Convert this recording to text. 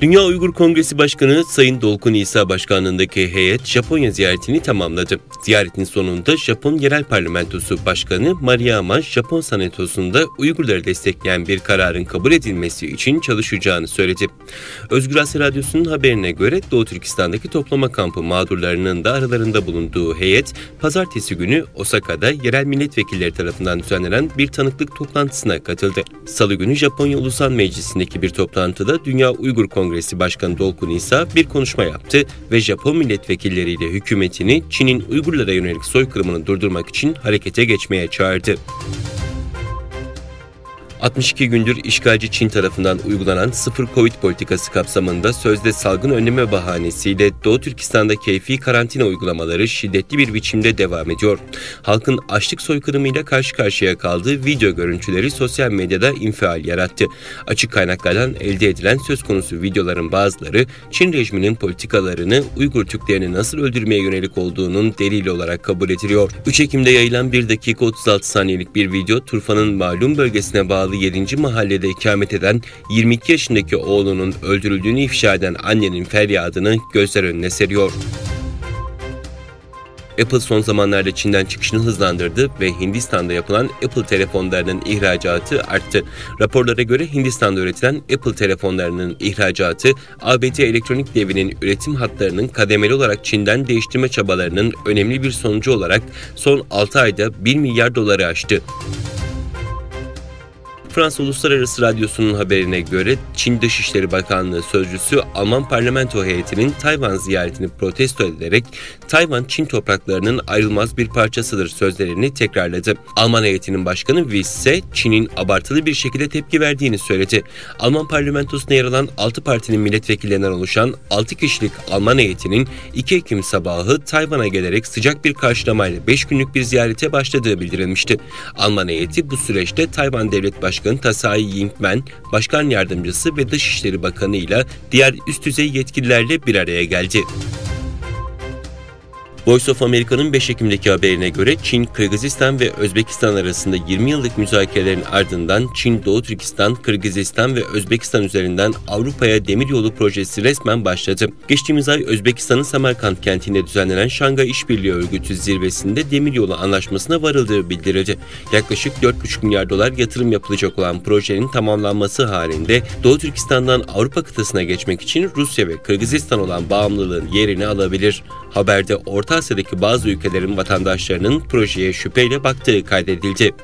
Dünya Uygur Kongresi Başkanı Sayın Dolkun İsa başkanlığındaki heyet Japonya ziyaretini tamamladı. Ziyaretin sonunda Japon Yerel Parlamentosu Başkanı Maruyama, Japon Senatosu'nda Uygurları destekleyen bir kararın kabul edilmesi için çalışacağını söyledi. Özgür Asya Radyosu'nun haberine göre Doğu Türkistan'daki toplama kampı mağdurlarının da aralarında bulunduğu heyet, pazartesi günü Osaka'da yerel milletvekilleri tarafından düzenlenen bir tanıklık toplantısına katıldı. Salı günü Japonya Ulusal Meclisi'ndeki bir toplantıda Dünya Uygur Kongresi Başkanı Dolkun İsa bir konuşma yaptı ve Japon milletvekilleriyle hükümetini Çin'in Uygurlara yönelik soykırımını durdurmak için harekete geçmeye çağırdı. 62 gündür işgalci Çin tarafından uygulanan sıfır Covid politikası kapsamında sözde salgın önleme bahanesiyle Doğu Türkistan'da keyfi karantina uygulamaları şiddetli bir biçimde devam ediyor. Halkın açlık soykırımıyla karşı karşıya kaldığı video görüntüleri sosyal medyada infial yarattı. Açık kaynaklardan elde edilen söz konusu videoların bazıları Çin rejiminin politikalarını Uygur Türklerini nasıl öldürmeye yönelik olduğunun delili olarak kabul ediliyor. 3 Ekim'de yayılan 1 dakika 36 saniyelik bir video Turfa'nın malum bölgesine bağlı 7. mahallede ikamet eden 22 yaşındaki oğlunun öldürüldüğünü ifşa eden annenin feryadını gözler önüne seriyor. Apple son zamanlarda Çin'den çıkışını hızlandırdı ve Hindistan'da yapılan Apple telefonlarının ihracatı arttı. Raporlara göre Hindistan'da üretilen Apple telefonlarının ihracatı, ABD elektronik devinin üretim hatlarının kademeli olarak Çin'den değiştirme çabalarının önemli bir sonucu olarak son 6 ayda 1 milyar doları aştı. Fransa Uluslararası Radyosu'nun haberine göre Çin Dışişleri Bakanlığı Sözcüsü Alman parlamento heyetinin Tayvan ziyaretini protesto ederek Tayvan Çin topraklarının ayrılmaz bir parçasıdır sözlerini tekrarladı. Alman heyetinin başkanı Wiss ise Çin'in abartılı bir şekilde tepki verdiğini söyledi. Alman parlamentosuna yer alan 6 partinin milletvekillerinden oluşan 6 kişilik Alman heyetinin 2 Ekim sabahı Tayvan'a gelerek sıcak bir karşılamayla 5 günlük bir ziyarete başladığı bildirilmişti. Alman heyeti bu süreçte Tayvan Devlet Başkanı Tsai Ing-wen, Başkan Yardımcısı ve Dışişleri Bakanı ile diğer üst düzey yetkililerle bir araya geldi. Voice of America'nın 5 Ekim'deki haberine göre Çin, Kırgızistan ve Özbekistan arasında 20 yıllık müzakerelerin ardından Çin, Doğu Türkistan, Kırgızistan ve Özbekistan üzerinden Avrupa'ya demiryolu projesi resmen başladı. Geçtiğimiz ay Özbekistan'ın Samarkand kentinde düzenlenen Şangay İşbirliği Örgütü zirvesinde demiryolu anlaşmasına varıldığı bildirildi. Yaklaşık 4,5 milyar dolar yatırım yapılacak olan projenin tamamlanması halinde Doğu Türkistan'dan Avrupa kıtasına geçmek için Rusya ve Kırgızistan olan bağımlılığın yerini alabilir. Haberde Orta Asya'daki bazı ülkelerin vatandaşlarının projeye şüpheyle baktığı kaydedildi.